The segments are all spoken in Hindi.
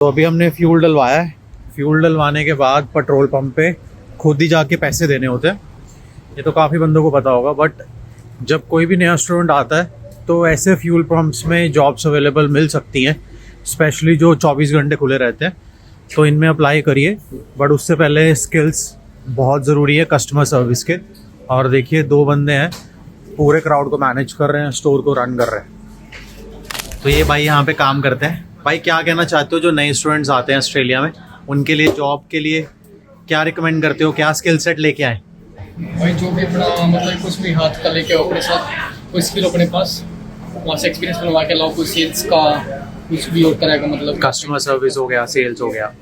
तो अभी हमने फ्यूल डलवाया है। फ्यूल डलवाने के बाद पेट्रोल पंप पे खुद ही जाके पैसे देने होते हैं। ये तो काफ़ी बंदों को पता होगा, बट जब कोई भी नया स्टूडेंट आता है तो ऐसे फ्यूल पंप्स में जॉब्स अवेलेबल मिल सकती हैं, स्पेशली जो 24 घंटे खुले रहते हैं। तो इनमें अप्लाई करिए, बट उससे पहले स्किल्स बहुत ज़रूरी है कस्टमर सर्विस के। और देखिए, 2 बंदे हैं, पूरे क्राउड को मैनेज कर रहे हैं, स्टोर को रन कर रहे हैं। तो ये भाई यहाँ पे काम करते हैं। भाई क्या कहना चाहते हो जो नए स्टूडेंट्स आते हैं ऑस्ट्रेलिया में, उनके लिए जॉब के लिए क्या रिकमेंड करते हो, क्या स्किल सेट लेके आए? भाई जो भी अपना मतलब कुछ भी हाथ का लेके आओ अपने साथ, कोई स्किल अपने पास, वहाँ से एक्सपीरियंस बनवा के लाओ। कोई सेल्स का कुछ भी और तरह का, मतलब कस्टमर सर्विस हो गया, सेल्स हो गया।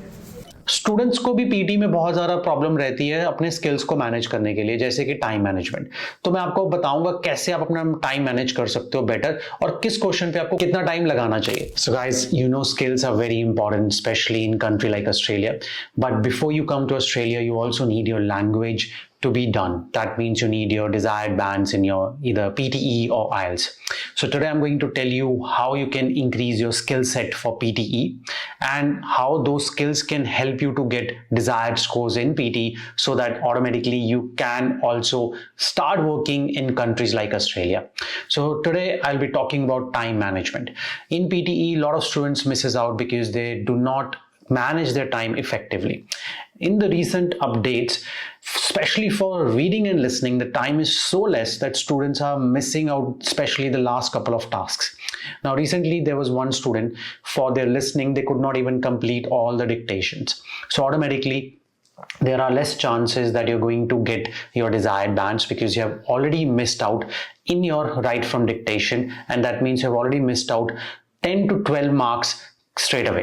स्टूडेंट्स को भी पीटी में बहुत ज़्यादा प्रॉब्लम रहती है अपने स्किल्स को मैनेज करने के लिए, जैसे कि टाइम मैनेजमेंट। तो मैं आपको बताऊंगा कैसे आप अपना टाइम मैनेज कर सकते हो बेटर, और किस क्वेश्चन पे आपको कितना टाइम लगाना चाहिए। So guys, you know skills are very important, specially in country like Australia. But before you come to Australia, you also need your language to be done. That means you need your desired bands in your either PTE or IELTS. So today I'm going to tell you how you can increase your skill set for PTE and how those skills can help you to get desired scores in PTE, so that automatically you can also start working in countries like Australia. So today I'll be talking about time management. In PTE, a lot of students misses out because they do not manage their time effectively. In the recent updates, especially for reading and listening, the time is so less that students are missing out, especially the last couple of tasks. Now, recently there was one student, for their listening, they could not even complete all the dictations. So automatically, there are less chances that you're going to get your desired bands, because you have already missed out in your write from dictation, and that means you have already missed out 10 to 12 marks straight away.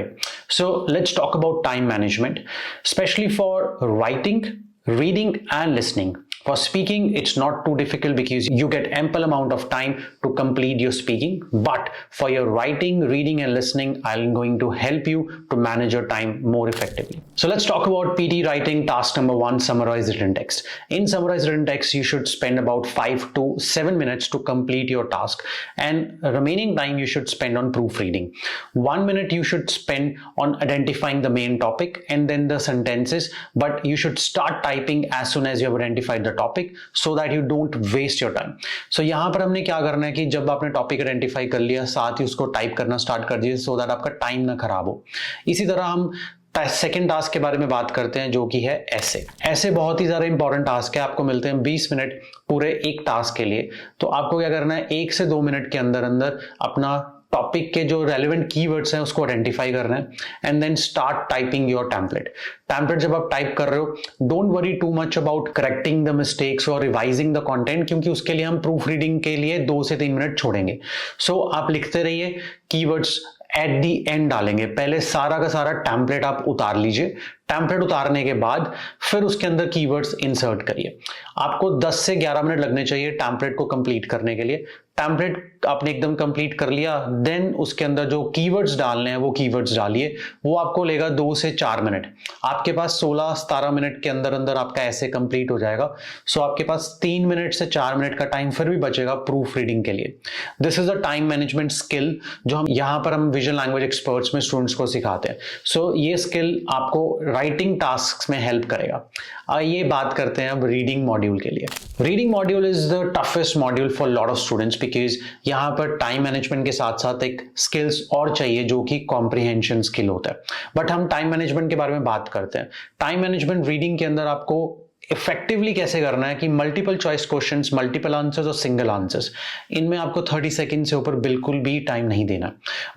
So let's talk about time management, especially for writing, reading and listening. For speaking, it's not too difficult because you get ample amount of time to complete your speaking. But for your writing, reading and listening, I'm going to help you to manage your time more effectively. So let's talk about PT writing. Task number 1, summarize written text. In summarized written text, you should spend about 5 to 7 minutes to complete your task, and remaining time you should spend on proofreading. 1 minute you should spend on identifying the main topic and then the sentences, but you should start typing as soon as you have identified the topic, so that you don't waste your time. So यहाँ पर हमने क्या करना है कि जब आपने टॉपिक आइडेंटिफाई कर लिया, साथ ही उसको टाइप करना स्टार्ट कर दीजिए, so that आपका टाइम ना खराब हो। इसी तरह हम सेकेंड टास्क के बारे में बात करते हैं, जो कि है ऐसे। ऐसे बहुत ही ज़्यादा इंपॉर्टेंट टास्क है। आपको मिलते हैं 20 मिनट पूरे एक टास्क के लिए। तो आपको क्या करना है, 1 से 2 मिनट के अंदर अंदर अपना टॉपिक के जो रेलेवेंट कीवर्ड्स हैं उसको आइडेंटिफाई करना है, and then start typing your template जब आप टाइप कर रहे हो, don't worry too much about correcting the mistakes और रिवाइजिंग द कंटेंट, क्योंकि उसके लिए हम प्रूफ रीडिंग के लिए 2 से 3 मिनट छोड़ेंगे। सो आप लिखते रहिए, कीवर्ड्स एट दी एंड डालेंगे। पहले सारा का सारा टेम्पलेट आप उतार लीजिए। टेम्पलेट उतारने के बाद फिर उसके अंदर कीवर्ड्स इंसर्ट करिए। आपको 10 से 11 मिनट लगने चाहिए टेम्पलेट को कंप्लीट करने के लिए। टेम्पलेट आपने एकदम कंप्लीट कर लिया, देन उसके अंदर जो कीवर्ड्स डालने हैं वो कीवर्ड्स डालिए। वो आपको लेगा 2 से 4 मिनट। आपके पास 16-17 मिनट के अंदर अंदर आपका ऐसे कंप्लीट हो जाएगा। सो आपके पास 3 मिनट से 4 मिनट का टाइम फिर भी बचेगा प्रूफ रीडिंग के लिए। This is a time management skill जो हम यहाँ पर विजुअल लैंग्वेज एक्सपर्ट्स में स्टूडेंट्स को सिखाते हैं। सो ये स्किल आपको राइटिंग टास्क में हेल्प करेगा। आइए बात करते हैं अब रीडिंग मॉड्यूल के लिए। Reading module is the toughest module for lot of students, because यहाँ पर टाइम मैनेजमेंट के साथ साथ एक स्किल्स और चाहिए जो कि कॉम्प्रिहेंशन स्किल होता है। बट हम टाइम मैनेजमेंट के बारे में बात करते हैं। टाइम मैनेजमेंट रीडिंग के अंदर आपको इफेक्टिवली कैसे करना है कि multiple choice questions, multiple answers और सिंगल आंसर्स, इनमें आपको 30 सेकंड से ऊपर बिल्कुल भी टाइम नहीं देना,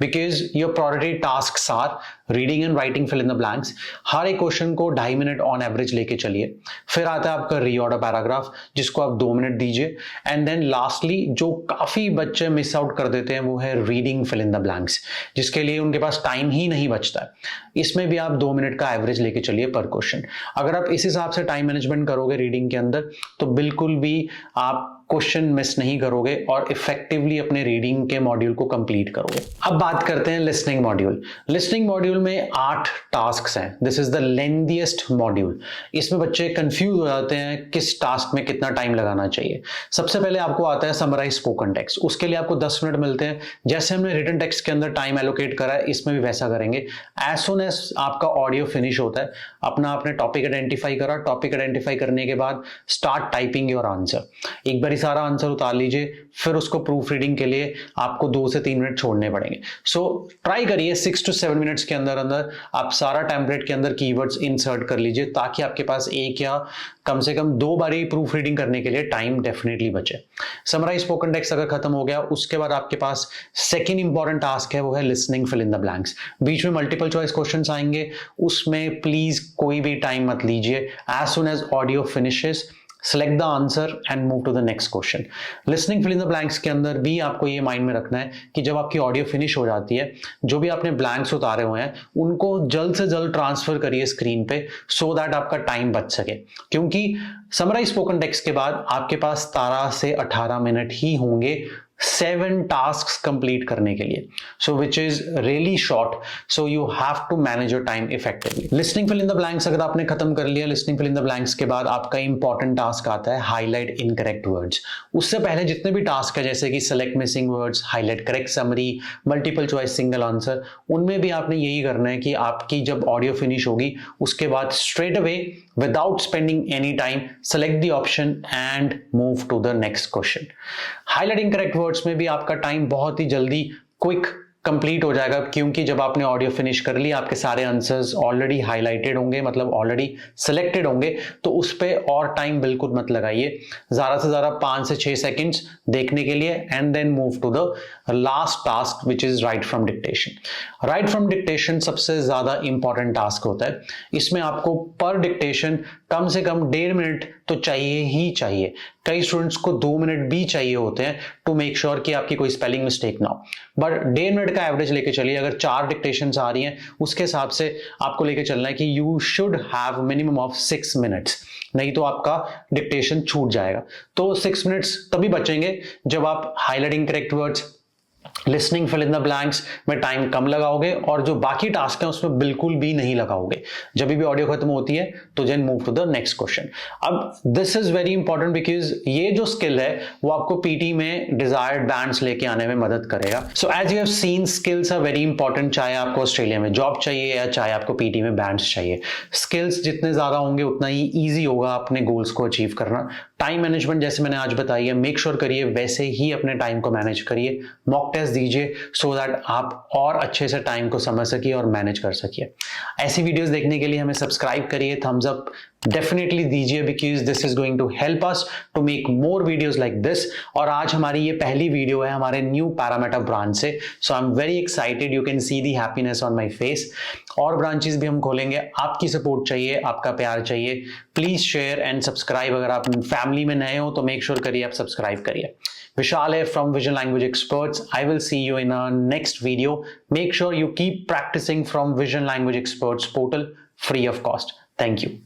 because your priority task are reading and writing fill in the blanks. हर एक क्वेश्चन को 2.5 मिनट ऑन एवरेज लेके चलिए। फिर आता है आपका रीऑर्डर पैराग्राफ, जिसको आप 2 मिनट दीजिए, एंड देन लास्टली जो काफी बच्चे मिस आउट कर देते हैं वो है reading fill in the blanks, जिसके लिए उनके पास टाइम ही नहीं बचता है। इसमें भी आप 2 मिनट का एवरेज लेके चलिए पर क्वेश्चन। अगर आप इस हिसाब से टाइम मैनेजमेंट करोगे रीडिंग के अंदर, तो बिल्कुल भी आप क्वेश्चन मिस नहीं करोगे और इफेक्टिवली अपने रीडिंग के मॉड्यूल को कंप्लीट करोगे। अब बात करते हैं लिसनिंग मॉड्यूल। लिसनिंग मॉड्यूल में 8 टास्क्स हैं। This is the lengthiest module. इसमें बच्चे कंफ्यूज हो जाते हैं किस टास्क में कितना टाइम लगाना चाहिए। सबसे पहले आपको आता है समराइज स्पोकन टेक्स्ट। उसके लिए आपको 10 मिनट मिलते हैं। जैसे हमने रिटन टेक्स्ट के अंदर टाइम एलोकेट करा है, इसमें भी वैसा करेंगे। एज सुन एज आपका ऑडियो फिनिश होता है, अपना आपने टॉपिक आइडेंटिफाई करा, टॉपिक आइडेंटिफाई करने के बाद स्टार्ट टाइपिंग योर आंसर। एक बार सारा आंसर उतार लीजिए, फिर उसको प्रूफ रीडिंग के लिए आपको 2 से 3 मिनट छोड़ने पड़ेंगे। सो ट्राई करिए 6 to 7 मिनट्स के अंदर अंदर आप सारा टेम्पलेट के अंदर कीवर्ड्स इंसर्ट कर लीजिए, ताकि आपके पास एक या कम से कम 2 बारी प्रूफ रीडिंग करने के लिए टाइम डेफिनेटली बचे। समराइज स्पोकन टेक्स्ट अगर खत्म हो गया, उसके बाद आपके पास सेकेंड इंपॉर्टेंट टास्क है, वो है listening fill in the blanks. बीच में मल्टीपल चॉइस क्वेश्चंस आएंगे, उसमें प्लीज कोई भी टाइम मत लीजिए। As soon as audio finishes, select the answer and move to the next question. Listening fill in the blanks के अंदर भी आपको ये माइंड में रखना है कि जब आपकी ऑडियो फिनिश हो जाती है, जो भी आपने ब्लैंक्स उतारे हुए हैं उनको जल्द से जल्द ट्रांसफर करिए स्क्रीन पे, सो दैट आपका टाइम बच सके। क्योंकि समराइज स्पोकन टेक्स्ट के बाद आपके पास 17 से 18 मिनट ही होंगे 7 टास्क्स कंप्लीट करने के लिए, so which is really short. So you have to manage your time effectively. Listening fill in the blanks अगर आपने खत्म कर लिया, listening fill in the blanks के बाद आपका इंपॉर्टेंट टास्क आता है हाईलाइट इनकरेक्ट वर्ड्स। उससे पहले जितने भी टास्क है, जैसे कि select missing words, highlight correct summary, multiple choice single answer, उनमें भी आपने यही करना है कि आपकी जब ऑडियो फिनिश होगी उसके बाद straight away without spending any time select the option and move to the next question. Highlighting correct words में भी आपका टाइम बहुत ही जल्दी क्विक कंप्लीट हो जाएगा, क्योंकि जब आपने ऑडियो फिनिश कर लिया आपके सारे आंसर्स ऑलरेडी हाईलाइटेड होंगे, मतलब ऑलरेडी सिलेक्टेड होंगे, तो उस पे और टाइम बिल्कुल मत लगाइए। ज़्यादा से ज़्यादा 5 से 6 सेकंड्स देखने के लिए and then move to the last task which is write from dictation. Write from dictation सबसे ज़्यादा इंपॉर्टेंट टास्क होता है। इसमें आपको पर डिक्टेशन कम से कम 1.5 मिनट तो चाहिए ही चाहिए। कई स्टूडेंट्स को 2 मिनट भी चाहिए होते हैं टू मेक श्योर कि आपकी कोई स्पेलिंग मिस्टेक ना हो, बट 1.5 मिनट का एवरेज लेके चलिए। अगर 4 डिक्टेशंस आ रही हैं उसके हिसाब से आपको लेके चलना है कि you should have minimum of 6 minutes, नहीं तो आपका डिक्टेशन छूट जाएगा। तो 6 मिनट्स तभी बचेंगे जब आप highlighting correct words, listening fill in the blanks में टाइम कम लगाओगे और जो बाकी टास्क है उसमें बिल्कुल भी नहीं लगाओगे। जब भी ऑडियो खत्म होती है तो then move to the next question. अब this is very important because ये जो स्किल है वो आपको पीटी में डिजायर्ड बैंड्स लेके आने में मदद करेगा। So as you have seen, skills are very important, चाहे आपको ऑस्ट्रेलिया में जॉब चाहिए या चाहे आपको पीटी में बैंड्स चाहिए। स्किल्स जितने ज्यादा होंगे उतना ही ईजी होगा अपने गोल्स को अचीव करना। टाइम मैनेजमेंट जैसे मैंने आज बताई है, मेक श्योर करिए वैसे ही अपने टाइम को मैनेज करिए। मॉक टेस्ट दीजिए सो दैट आप और अच्छे से टाइम को समझ सकिए और मैनेज कर सकिए। ऐसी वीडियोस देखने के लिए हमें सब्सक्राइब करिए, थम्स अप डेफिनेटली दीजिए, because this is going to help us to make more videos like this. और आज हमारी ये पहली वीडियो है हमारे न्यू पैरामीटर ब्रांच से, so I am very excited. You can see the happiness on my face. और ब्रांचेस भी हम खोलेंगे, आपकी सपोर्ट चाहिए, आपका प्यार चाहिए। Please share and subscribe. अगर आप फैमिली में नए हो तो मेक श्योर करिए आप सब्सक्राइब करिए। Vishal here from Vision Language Experts. I will see you in our next video. Make sure you keep practicing from Vision Language Experts portal free of cost. Thank you.